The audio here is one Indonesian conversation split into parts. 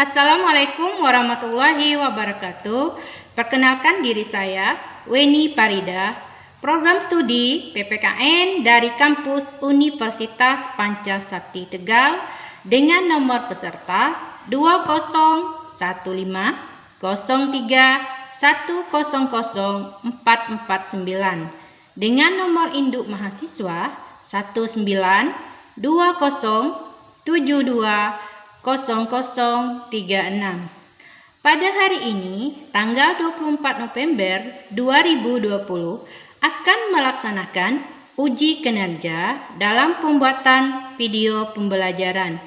Assalamualaikum warahmatullahi wabarakatuh. Perkenalkan diri saya, Weni Parida, program studi PPKN dari kampus Universitas Pancasakti Tegal dengan nomor peserta 2015031000449 dengan nomor induk mahasiswa 1920720036. Pada hari ini, tanggal 24 November 2020, akan melaksanakan uji kinerja dalam pembuatan video pembelajaran.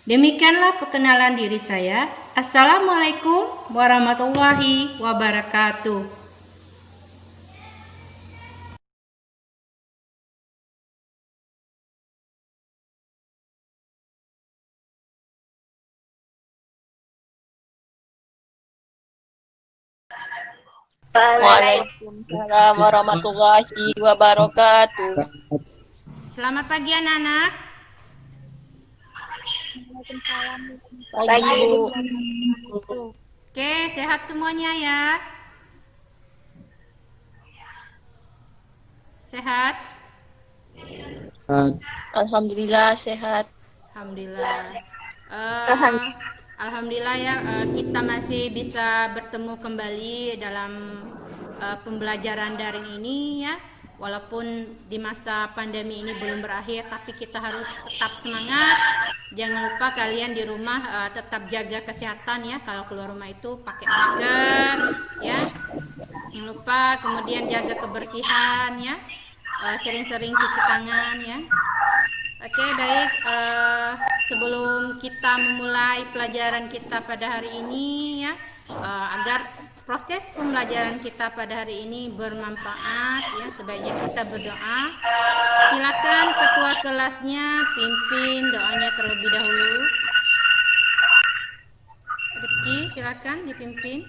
Demikianlah perkenalan diri saya. Assalamualaikum warahmatullahi wabarakatuh. Waalaikumsalam warahmatullahi wabarakatuh. Selamat pagi anak-anak. Pagi Bu. Oke, sehat semuanya ya. Sehat? Alhamdulillah sehat. Alhamdulillah. Alhamdulillah ya, kita masih bisa bertemu kembali dalam pembelajaran daring ini ya. Walaupun di masa pandemi ini belum berakhir, tapi kita harus tetap semangat. Jangan lupa kalian di rumah tetap jaga kesehatan ya. Kalau keluar rumah itu pakai masker ya. Jangan lupa kemudian jaga kebersihan ya. Sering-sering cuci tangan ya. Oke, baik. Sebelum kita memulai pelajaran kita pada hari ini ya, agar proses pembelajaran kita pada hari ini bermanfaat ya, sebaiknya kita berdoa. Silakan ketua kelasnya pimpin doanya terlebih dahulu. Rifki, silakan dipimpin.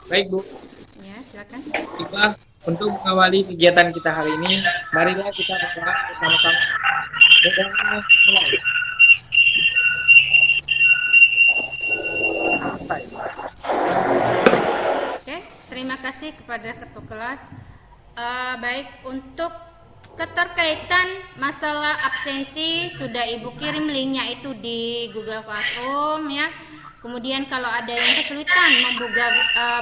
Baik Bu, Ya, silakan. kita untuk mengawali kegiatan kita hari ini, marilah kita berdoa bersama-sama. Doa mulai. Oke, terima kasih kepada ketua kelas. Baik, untuk keterkaitan masalah absensi sudah Ibu kirim linknya itu di Google Classroom ya. Kemudian kalau ada yang kesulitan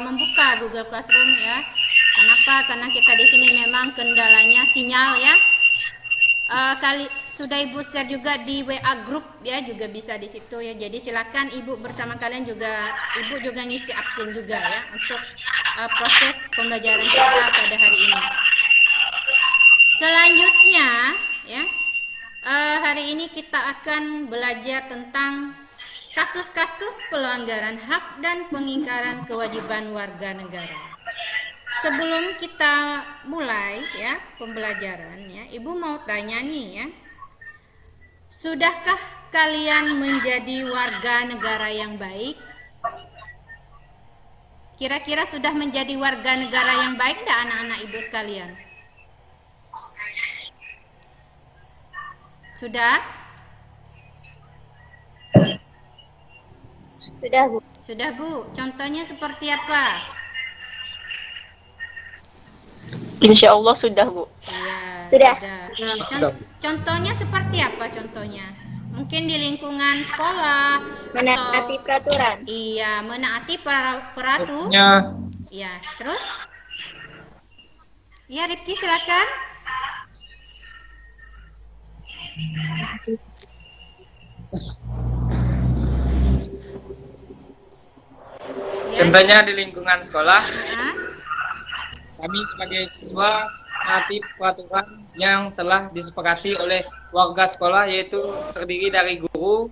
membuka Google Classroom ya. Kenapa? Karena kita di sini memang kendalanya sinyal ya. Sudah Ibu share juga di WA group ya, juga bisa di situ ya. Jadi silakan Ibu bersama kalian juga, Ibu juga ngisi absen juga ya untuk proses pembelajaran kita pada hari ini. Selanjutnya ya, hari ini kita akan belajar tentang kasus-kasus pelanggaran hak dan pengingkaran kewajiban warga negara. Sebelum kita mulai ya pembelajaran ya, Ibu mau tanya nih ya. Sudahkah kalian menjadi warga negara yang baik? Kira-kira sudah menjadi warga negara yang baik enggak anak-anak Ibu sekalian? Sudah? Sudah Bu. Sudah Bu. Contohnya seperti apa? Insya Allah sudah Bu. Iya, Sudah. Sudah. Contohnya seperti apa contohnya? Mungkin di lingkungan sekolah Menaati atau peraturan. iya, menaati peraturan. Contohnya, Iya, terus? Ya, Rifki silakan. Ya, contohnya di lingkungan sekolah, ah, kami sebagai siswa menaati peraturan yang telah disepakati oleh warga sekolah, yaitu terdiri dari guru,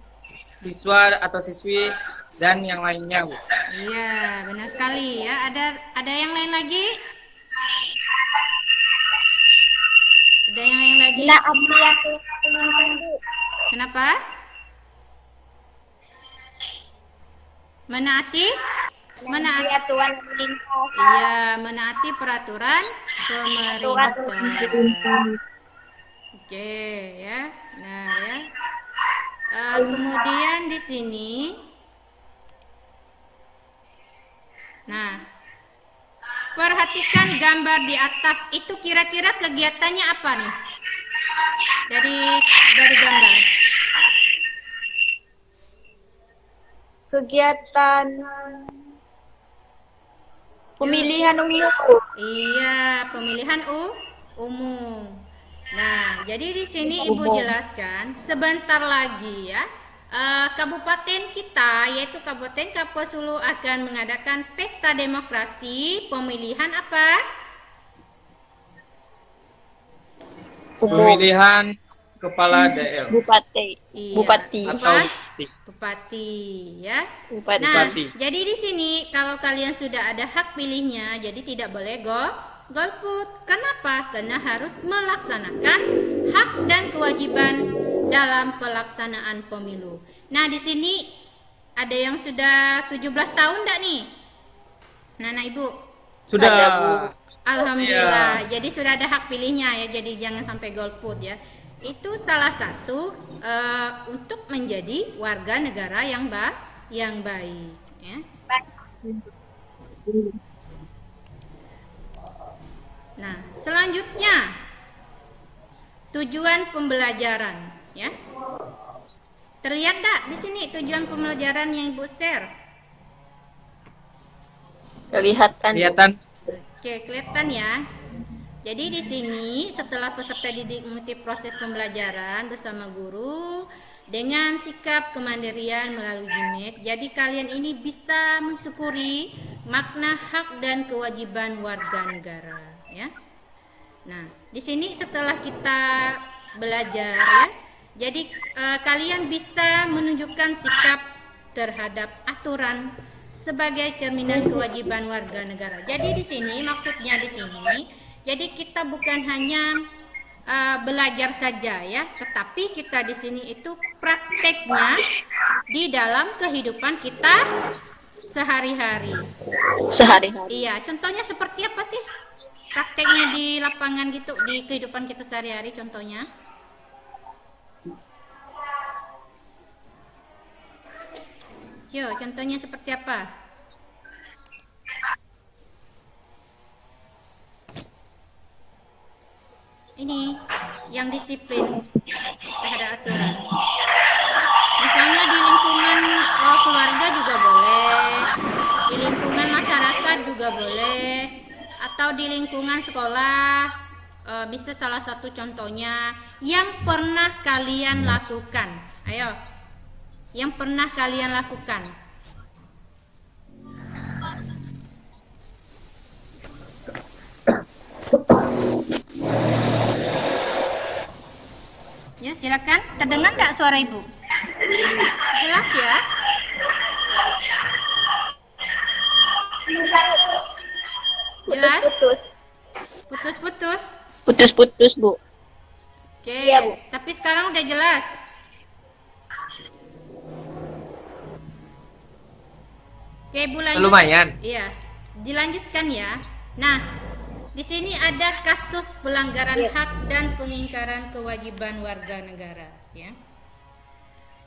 siswa atau siswi, dan yang lainnya Bu. iya, benar sekali ya. Ada yang lain lagi? Ada yang lain lagi? Kenapa? Menaati Menaati, aturan pemerintah. iya, menaati peraturan pemerintah. Oke, ya, benar ya. Kemudian di sini, nah, perhatikan gambar di atas itu kira-kira kegiatannya apa nih? Dari gambar. Kegiatan pemilihan umum. Iya, pemilihan umum. Nah, jadi di sini Ibu jelaskan sebentar lagi ya. Kabupaten kita yaitu Kabupaten Kapuasulu akan mengadakan pesta demokrasi pemilihan apa? Pemilihan kepala daerah Bupati. Iya, Bupati. atau Bupati ya. Bupati. Nah, Bupati. jadi di sini kalau kalian sudah ada hak pilihnya, jadi tidak boleh golput. Kenapa? Karena harus melaksanakan hak dan kewajiban dalam pelaksanaan pemilu. Nah, di sini ada yang sudah 17 tahun enggak nih? Nah, Ibu. sudah. Ada, Bu. Alhamdulillah. Jadi sudah ada hak pilihnya ya. Jadi jangan sampai golput ya. Itu salah satu untuk menjadi warga negara yang baik ya. Nah, selanjutnya tujuan pembelajaran ya. Terlihat tak di sini tujuan pembelajaran yang Ibu share? Kelihatan. Kelihatan. Oke, kelihatan ya. Jadi di sini setelah peserta didik mengikuti proses pembelajaran bersama guru dengan sikap kemandirian melalui GIMIK, jadi kalian ini bisa mensyukuri makna hak dan kewajiban warga negara ya. Nah, di sini setelah kita belajar ya, jadi kalian bisa menunjukkan sikap terhadap aturan sebagai cerminan kewajiban warga negara. Jadi di sini maksudnya di sini, jadi kita bukan hanya belajar saja ya, tetapi kita di sini itu prakteknya di dalam kehidupan kita sehari-hari. Sehari-hari. Iya, contohnya seperti apa sih? Prakteknya di lapangan gitu, di kehidupan kita sehari-hari contohnya. Yo, contohnya seperti apa? Ini yang disiplin terhadap aturan. Misalnya di lingkungan keluarga juga boleh, di lingkungan masyarakat juga boleh, atau di lingkungan sekolah bisa salah satu contohnya yang pernah kalian lakukan. Ayo, yang pernah kalian lakukan. Ya, silakan. Terdengar nggak suara Ibu? Jelas ya? Jelas? Putus-putus. Putus-putus, Bu. Oke, Iya, Bu. tapi sekarang udah jelas. Oke, Bu lanjut. Lumayan. Iya, dilanjutkan ya. Nah, di sini ada kasus pelanggaran hak dan pengingkaran kewajiban warga negara, ya.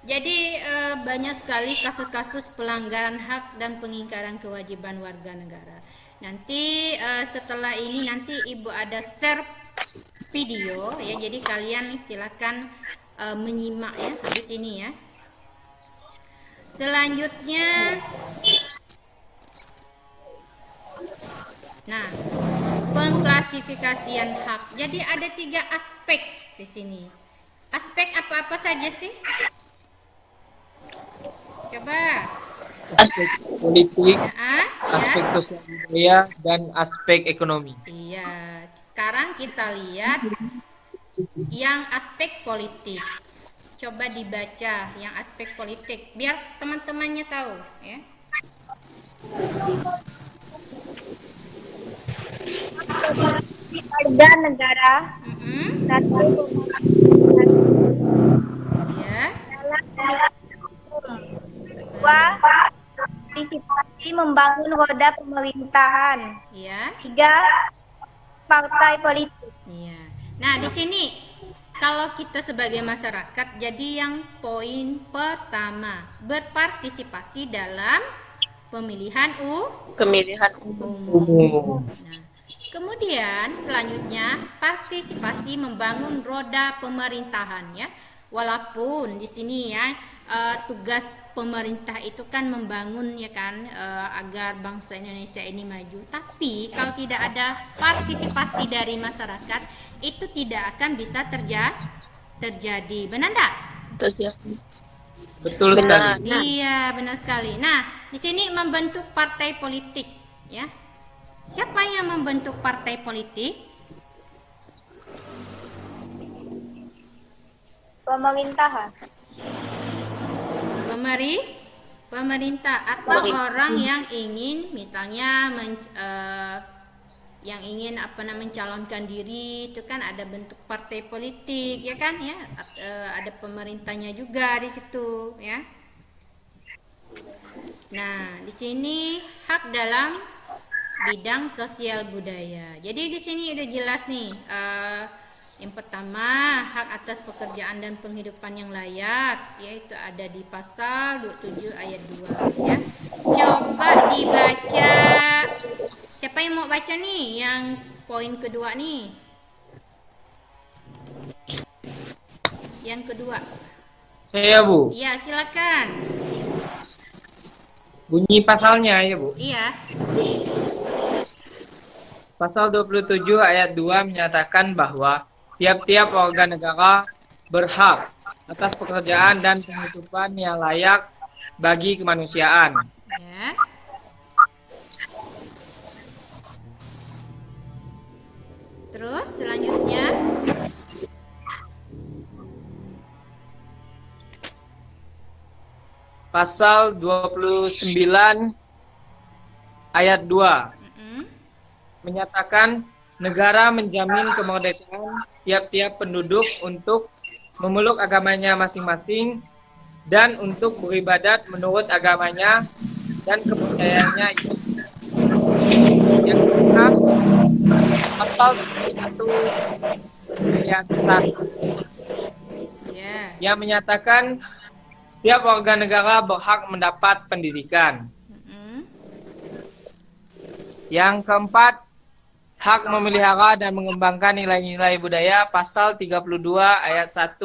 Jadi banyak sekali kasus-kasus pelanggaran hak dan pengingkaran kewajiban warga negara. Nanti setelah ini nanti Ibu ada share video ya. Jadi kalian silakan menyimak ya habis ini ya. Selanjutnya, nah, pengklasifikasian hak. Jadi ada 3 aspek di sini. Aspek apa-apa saja sih? Coba. Aspek politik, Ya, aspek sosial budaya, dan aspek ekonomi. Iya. Sekarang kita lihat yang aspek politik. Coba dibaca yang aspek politik biar teman-temannya tahu ya. Warga negara Mm-mm. satu Ya. dalam pemilihan umum. 2. Partisipasi membangun roda pemerintahan. Ya. 3. Partai politik. Iya. Nah, di sini kalau kita sebagai masyarakat, jadi yang poin pertama, berpartisipasi dalam pemilihan Pemilihan umum. Nah, kemudian selanjutnya partisipasi membangun roda pemerintahan ya. Walaupun di sini ya tugas pemerintah itu kan membangun ya kan agar bangsa Indonesia ini maju. Tapi kalau tidak ada partisipasi dari masyarakat itu tidak akan bisa terjadi. Benar enggak? terjadi. Betul Benar. sekali. Iya, benar sekali. Nah, di sini membentuk partai politik ya. Siapa yang membentuk partai politik? Pemerintahan. Pemerintah atau orang yang ingin misalnya yang ingin mencalonkan diri itu kan ada bentuk partai politik ya kan ya. Ada pemerintahnya juga di situ ya. Nah, di sini hak dalam bidang sosial budaya. Jadi di sini udah jelas nih. Yang pertama, hak atas pekerjaan dan penghidupan yang layak, yaitu ada di pasal 27 ayat 2 ya. Coba dibaca. Siapa yang mau baca nih yang poin kedua nih? Yang kedua. Saya, Bu. Iya, silakan. Bunyi pasalnya ya, Bu. Iya. Pasal 27 ayat 2 menyatakan bahwa tiap-tiap warga negara berhak atas pekerjaan dan penghidupan yang layak bagi kemanusiaan. Ya. Terus selanjutnya Pasal 29 ayat 2 menyatakan negara menjamin kemerdekaan tiap-tiap penduduk untuk memeluk agamanya masing-masing dan untuk beribadat menurut agamanya dan kepercayaannya itu. Yang kedua, pasal 1 ayat 1 ya. yang menyatakan setiap warga negara berhak mendapat pendidikan. Yang keempat, hak memelihara dan mengembangkan nilai-nilai budaya pasal 32 ayat 1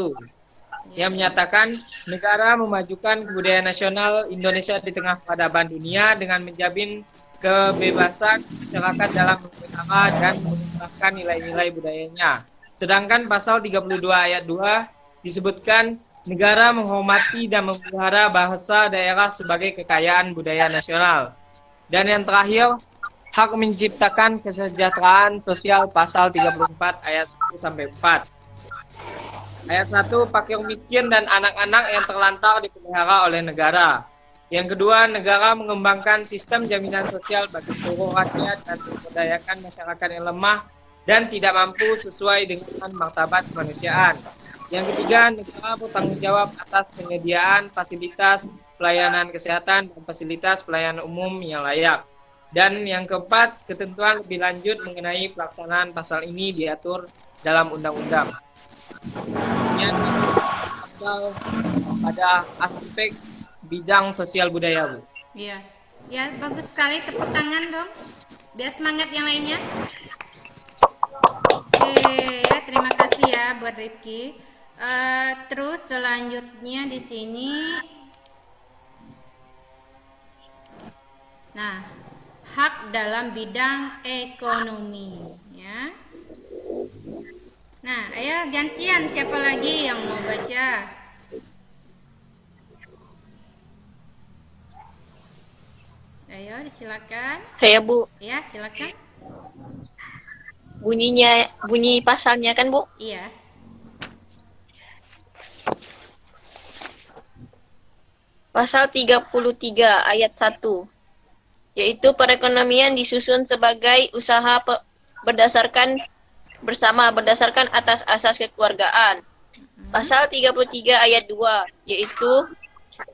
yang menyatakan negara memajukan kebudayaan nasional Indonesia di tengah peradaban dunia dengan menjamin kebebasan masyarakat dalam memelihara dan mengembangkan nilai-nilai budayanya. Sedangkan pasal 32 ayat 2 disebutkan negara menghormati dan memelihara bahasa daerah sebagai kekayaan budaya nasional. Dan yang terakhir, hak menciptakan kesejahteraan sosial pasal 34 ayat 1 sampai 4. Ayat 1, fakir miskin dan anak-anak yang terlantar dipelihara oleh negara. Yang kedua, negara mengembangkan sistem jaminan sosial bagi seluruh rakyat dan memberdayakan masyarakat yang lemah dan tidak mampu sesuai dengan martabat kemanusiaan. Yang ketiga, negara bertanggung jawab atas penyediaan fasilitas pelayanan kesehatan dan fasilitas pelayanan umum yang layak. Dan yang keempat, ketentuan lebih lanjut mengenai pelaksanaan pasal ini diatur dalam undang-undang. Yang pada aspek bidang sosial budaya, Bu. Iya. Ya, bagus sekali, tepuk tangan dong. Biar semangat yang lainnya. Oke, ya, terima kasih ya buat Rifki. Terus selanjutnya di sini, nah, hak dalam bidang ekonomi, ya. Nah, ayo gantian siapa lagi yang mau baca? Ayo, disilakan. Saya, Bu. Ya, silakan. Bunyi pasalnya kan, Bu? Iya. Pasal 33 ayat 1, yaitu perekonomian disusun sebagai usaha berdasarkan atas asas kekeluargaan. Pasal 33 ayat 2, yaitu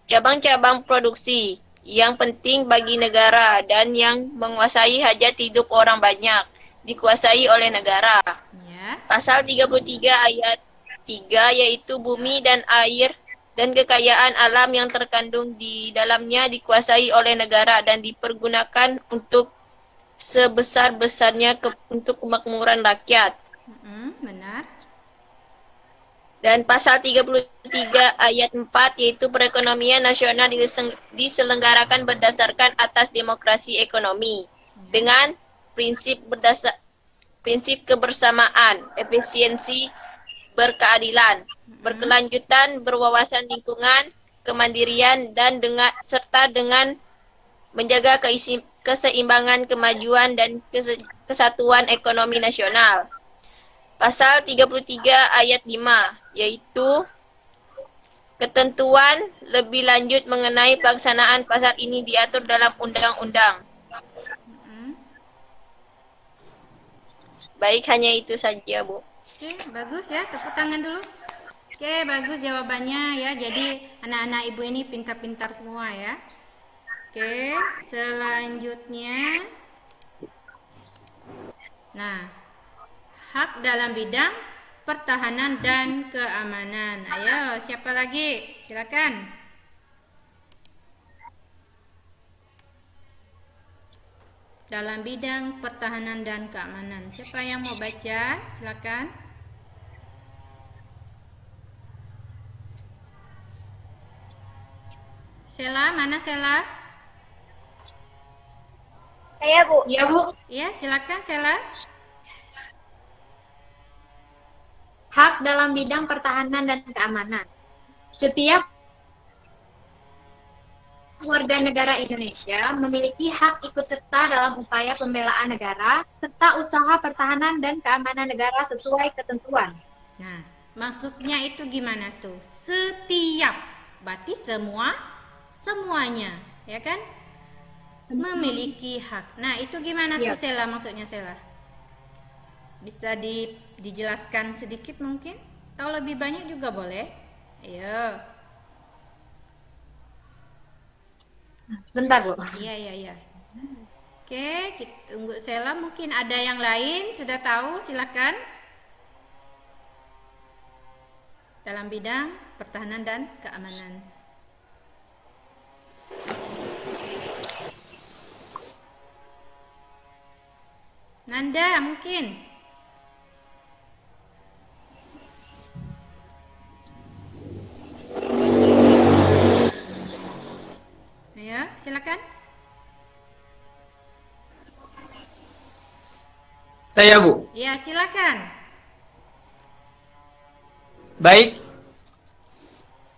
cabang-cabang produksi yang penting bagi negara dan yang menguasai hajat hidup orang banyak dikuasai oleh negara. Ya. Pasal 33 ayat 3 yaitu bumi dan air dan kekayaan alam yang terkandung di dalamnya dikuasai oleh negara dan dipergunakan untuk sebesar-besarnya untuk kemakmuran rakyat. Benar. Dan pasal 33 ayat 4 yaitu perekonomian nasional diselenggarakan berdasarkan atas demokrasi ekonomi dengan prinsip kebersamaan, efisiensi, berkeadilan, berkelanjutan, berwawasan lingkungan, kemandirian dan serta dengan menjaga keseimbangan, kemajuan dan kesatuan ekonomi nasional. Pasal 33 ayat 5 yaitu ketentuan lebih lanjut mengenai pelaksanaan pasal ini diatur dalam undang-undang. Baik, hanya itu saja, Bu. Oke, bagus ya. Tepuk tangan dulu. Oke, bagus jawabannya ya. Jadi anak-anak ibu ini pintar-pintar semua ya. Oke, selanjutnya. Nah, hak dalam bidang pertahanan dan keamanan. Ayo, siapa lagi? Silakan. Dalam bidang pertahanan dan keamanan. Siapa yang mau baca? Silakan. Sela, mana Sela? Saya, Bu. Iya, Bu. Ya, silakan Sela. Hak dalam bidang pertahanan dan keamanan. Setiap warga negara Indonesia memiliki hak ikut serta dalam upaya pembelaan negara serta usaha pertahanan dan keamanan negara sesuai ketentuan. Nah, maksudnya itu gimana tuh? Setiap, berarti semuanya, ya kan? Memiliki hak. Nah, itu gimana Iya. tuh Sela, maksudnya Sela? Bisa dijelaskan sedikit mungkin? Atau lebih banyak juga boleh? Ayo. Bentar, Bu. Iya. Oke, kita tunggu Sela. Mungkin ada yang lain sudah tahu, silakan. Dalam bidang pertahanan dan keamanan. Nanda mungkin. Ya, silakan. Saya, Bu. Ya, silakan. Baik.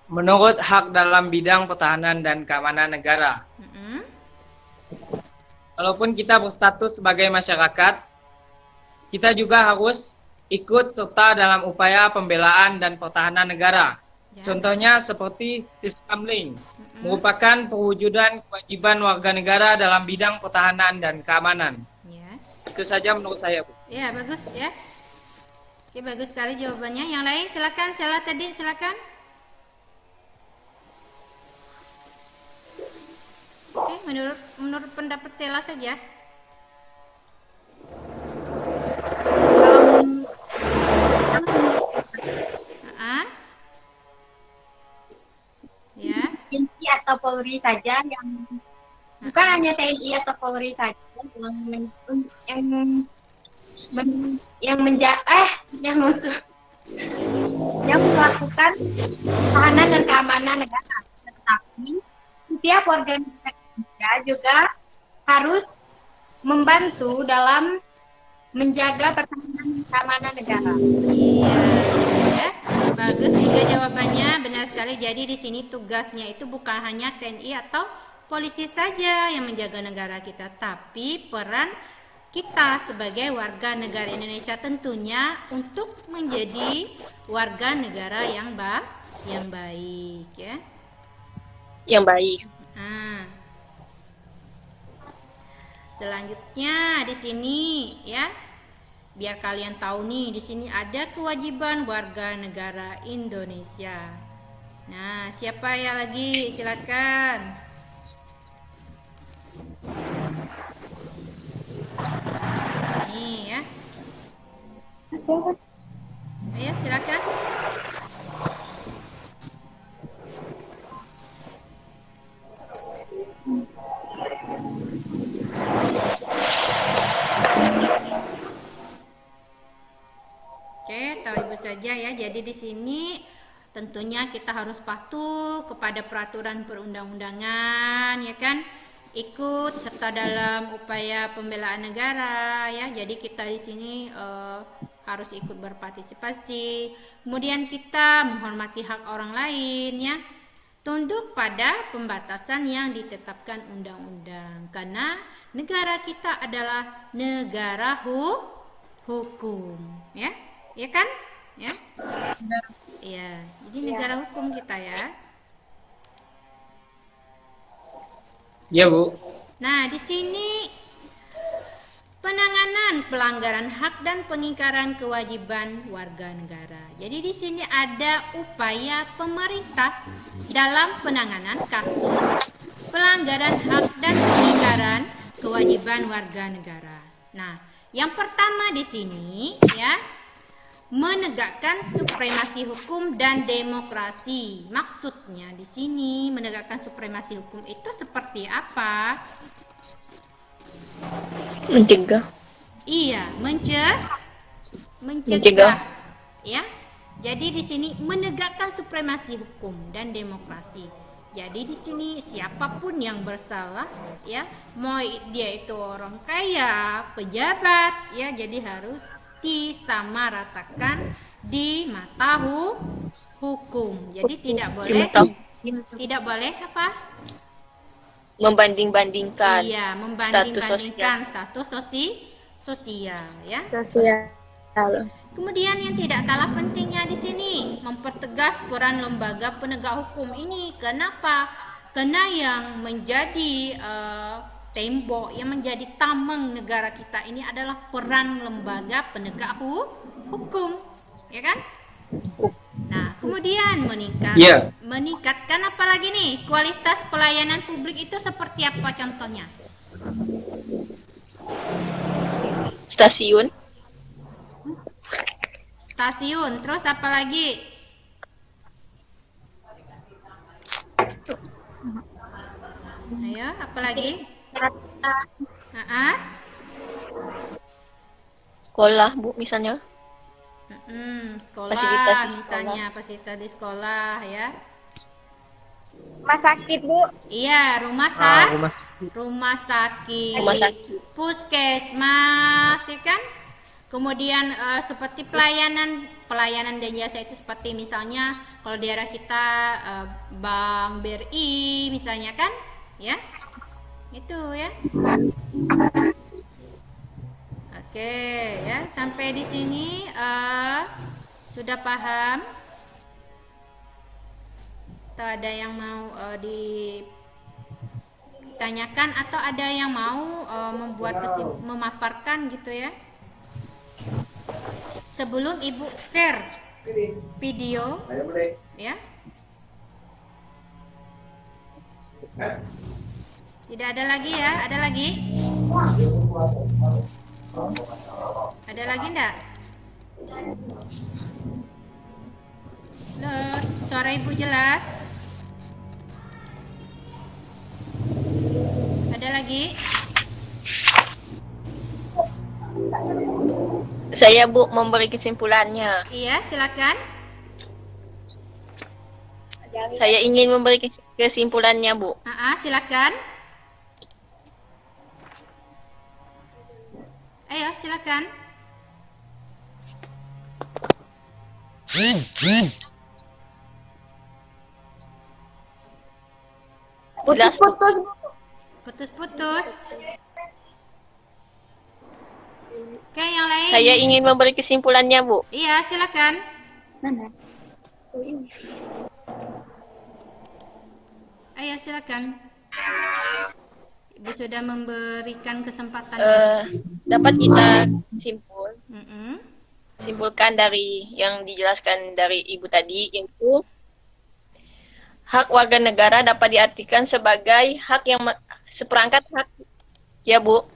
Menurut hak dalam bidang pertahanan dan keamanan negara, walaupun kita berstatus sebagai masyarakat, kita juga harus ikut serta dalam upaya pembelaan dan pertahanan negara. Ya. Contohnya seperti Siskamling, merupakan perwujudan kewajiban warga negara dalam bidang pertahanan dan keamanan. Ya. Itu saja menurut saya, Bu. Ya, bagus ya. Oke, bagus sekali jawabannya. Yang lain silakan. Sela tadi silakan. Oke, menurut pendapat Sela saja. Ah, ya. TNI atau Polri saja yang bukan hanya TNI atau Polri saja yang melakukan pertahanan dan keamanan negara. Tetapi setiap warga negara Indonesia juga harus membantu dalam menjaga pertahanan dan keamanan negara. Iya, ya. Bagus juga jawabannya, benar sekali. Jadi di sini tugasnya itu bukan hanya TNI atau polisi saja yang menjaga negara kita, tapi peran kita sebagai warga negara Indonesia tentunya untuk menjadi warga negara yang baik, ya. Yang baik. Nah, selanjutnya di sini ya, biar kalian tahu nih, di sini ada kewajiban warga negara Indonesia. Nah, siapa ya lagi? Silakan. Ayo silakan. Oke, tahu Ibu saja ya. Jadi di sini tentunya kita harus patuh kepada peraturan perundang-undangan, ya kan? Ikut serta dalam upaya pembelaan negara, ya. Jadi kita di sini harus ikut berpartisipasi. Kemudian kita menghormati hak orang lain, ya. Tunduk pada pembatasan yang ditetapkan undang-undang. Karena negara kita adalah negara hukum, ya. Ya kan? Ya. Iya, jadi negara hukum kita ya. Iya, Bu. Nah, di sini penanganan pelanggaran hak dan pengingkaran kewajiban warga negara. Jadi di sini ada upaya pemerintah dalam penanganan kasus pelanggaran hak dan pengingkaran kewajiban warga negara. Nah, yang pertama di sini ya, menegakkan supremasi hukum dan demokrasi. Maksudnya di sini menegakkan supremasi hukum itu seperti apa? Mencegah. Iya, mencegah. Mencegah. Ya. Jadi di sini menegakkan supremasi hukum dan demokrasi. Jadi di sini siapapun yang bersalah ya, mau dia itu orang kaya, pejabat ya, jadi harus disamaratakan di mata hukum. Jadi tidak boleh apa? Membanding-bandingkan. Iya, membanding-bandingkan status sosial ya. Sosial. Kemudian yang tidak kalah pentingnya di sini mempertegas peran lembaga penegak hukum ini. Kenapa? Karena yang menjadi tembok, yang menjadi tameng negara kita ini adalah peran lembaga penegak hukum, ya kan? Nah, kemudian meningkatkan apa lagi nih? Kualitas pelayanan publik itu seperti apa contohnya? Stasiun, terus apa lagi? Ayo, apa lagi? sekolah, Bu, misalnya. Sekolah, Fasilitas di misalnya fasilitas di sekolah ya. Rumah sakit, Bu. Iya, rumah sakit, puskesmas, ya kan? Kemudian seperti pelayanan dan jasa itu seperti misalnya kalau di daerah kita Bank BRI misalnya kan, ya, itu ya. Oke, ya, sampai di sini sudah paham? Atau ada yang mau ditanyakan atau ada yang mau memaparkan gitu ya? Sebelum Ibu share video ya. Tidak ada lagi ya? Ada lagi? Ada lagi enggak? Loh, suara Ibu jelas? Ada lagi? Saya, Bu, memberi kesimpulannya. Iya, silakan. Saya ingin memberi kesimpulannya, Bu. Silakan. Ayo, silakan. Putus-putus, Bu. Putus-putus. Oke, yang lain. Saya ingin memberi kesimpulannya, Bu. Iya, silakan. Mana? Iya. Ayo, silakan. Ibu sudah memberikan kesempatan. Dapat kita Mm-mm. simpulkan dari yang dijelaskan dari Ibu tadi, yaitu hak warga negara dapat diartikan sebagai hak yang seperangkat hak, ya, Bu.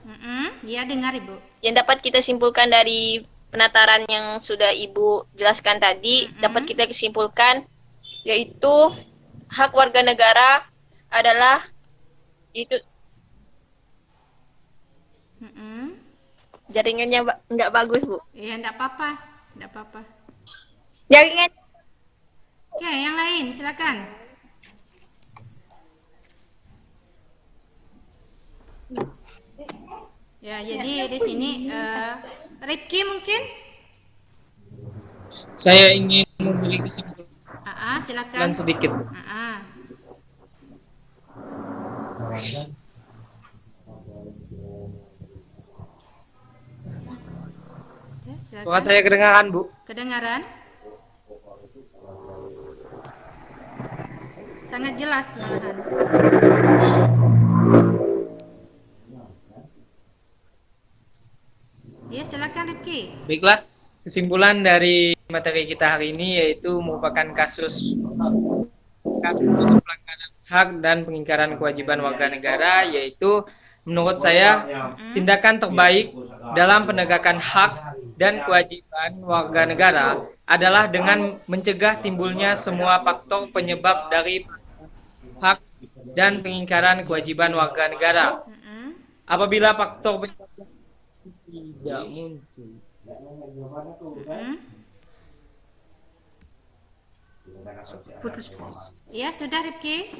Iya, dengar Ibu. Yang dapat kita simpulkan dari penataran yang sudah Ibu jelaskan tadi, dapat kita kesimpulkan yaitu hak warga negara adalah itu Mm-mm. jaringannya nggak bagus, Bu. Iya, enggak apa-apa. Enggak apa-apa. Jaringan. Oke, yang lain silakan. Ya, jadi di sini Rifki mungkin? Saya ingin memiliki kesimpulan Silakan. sedikit. Ya, Apakah silakan. saya kedengaran, Bu? Kedengaran? Sangat jelas malahan. Ya, silakan Rifki. Baiklah, kesimpulan dari materi kita hari ini yaitu merupakan kasus pelanggaran hak dan pengingkaran kewajiban warga negara, yaitu menurut saya tindakan terbaik dalam penegakan hak dan kewajiban warga negara adalah dengan mencegah timbulnya semua faktor penyebab dari hak dan pengingkaran kewajiban warga negara. Apabila faktor penyebab tidak muncul, Ya, sudah Rifki.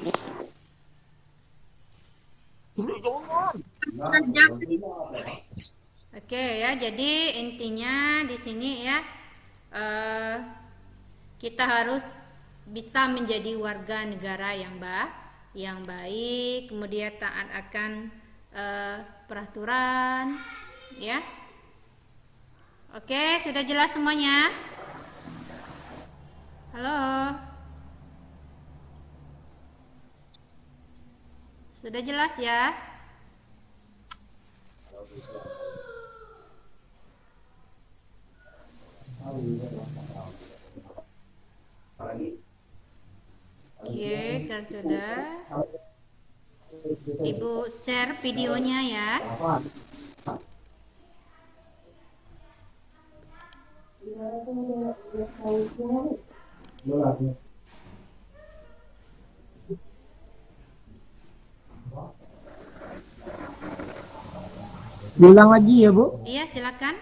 Oke ya, jadi intinya di sini ya kita harus bisa menjadi warga negara yang baik, kemudian taat akan peraturan, ya. Oke, sudah jelas semuanya? Halo. Sudah jelas ya? Oke, kalau sudah, Ibu share videonya ya. diulang lagi ya, Bu. Iya, silakan.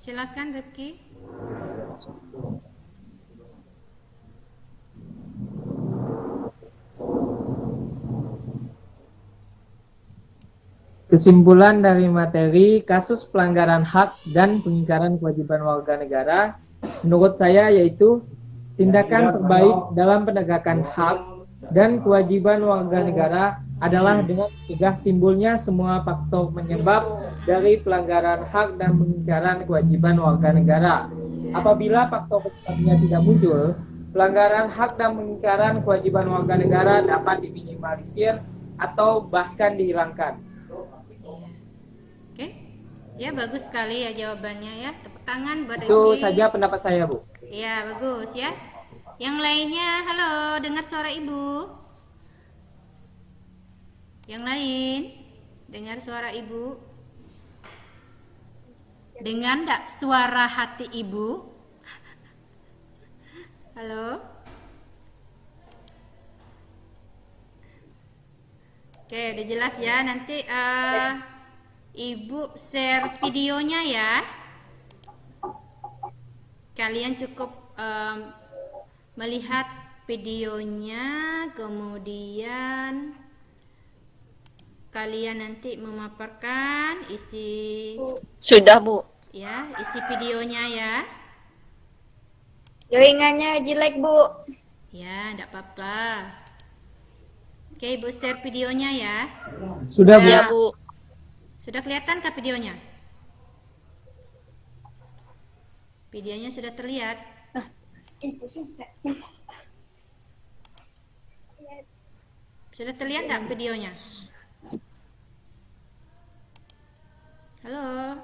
Silakan Rifki. Kesimpulan dari materi kasus pelanggaran hak dan pengingkaran kewajiban warga negara menurut saya yaitu tindakan terbaik dalam penegakan hak dan kewajiban warga negara adalah dengan mencegah timbulnya semua faktor penyebab dari pelanggaran hak dan pengingkaran kewajiban warga negara. Apabila faktor penyebabnya tidak muncul, pelanggaran hak dan pengingkaran kewajiban warga negara dapat diminimalisir atau bahkan dihilangkan. Oke. Ya, bagus sekali ya jawabannya ya. Tepuk tangan buat Itu Rifki. saja pendapat saya, Bu. Ya, bagus ya. Yang lainnya, halo, dengar suara Ibu? Yang lain, dengar suara Ibu? Dengan enggak suara hati Ibu? Halo? Oke, udah jelas ya. Nanti Ibu share videonya ya. Kalian cukup melihat videonya, kemudian kalian nanti memaparkan isi Sudah, Bu. ya, isi videonya ya. Jaringannya jelek, Bu. Ya, enggak apa-apa. Oke, Ibu share videonya ya. Sudah, Bu. Ya, Bu. Sudah kelihatan kah videonya? Videonya sudah terlihat. Sudah terlihat enggak videonya? Halo.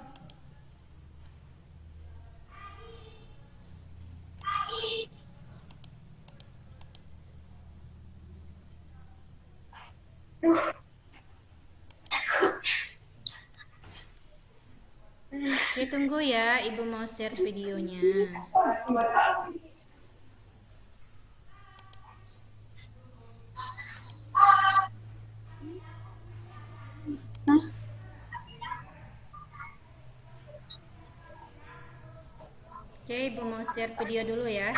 Oke, tunggu ya, Ibu mau share videonya. Oke, Ibu mau share video dulu ya.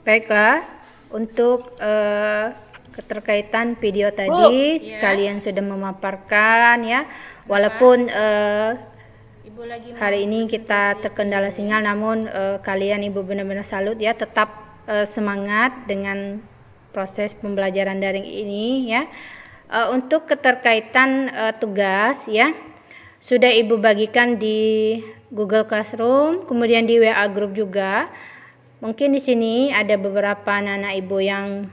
Baiklah, untuk keterkaitan video tadi Ya. kalian sudah memaparkan ya. Walaupun Ibu lagi mau hari ini kita presentasi terkendala video. sinyal, namun kalian Ibu benar-benar salut ya, tetap semangat dengan proses pembelajaran daring ini ya. Untuk keterkaitan tugas ya, sudah Ibu bagikan di Google Classroom, kemudian di WA Group juga. Mungkin di sini ada beberapa anak-anak Ibu yang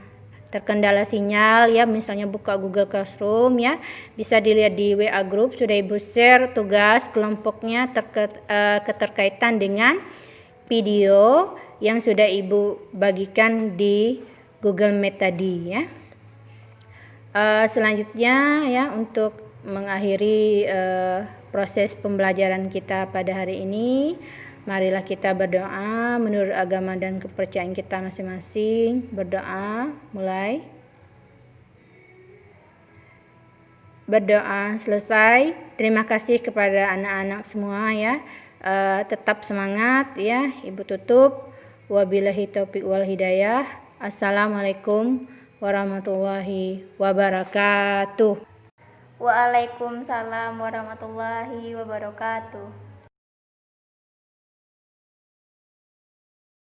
terkendala sinyal ya, misalnya buka Google Classroom ya, bisa dilihat di WA Group, sudah Ibu share tugas kelompoknya keterkaitan dengan video yang sudah Ibu bagikan di Google Meet tadi ya. Selanjutnya ya, untuk mengakhiri proses pembelajaran kita pada hari ini, marilah kita berdoa menurut agama dan kepercayaan kita masing-masing. Berdoa, mulai. Berdoa selesai. Terima kasih kepada anak-anak semua ya. Tetap semangat ya. Ibu tutup. Wabillahi taufiq wal hidayah. Assalamualaikum warahmatullahi wabarakatuh. Waalaikumsalam warahmatullahi wabarakatuh.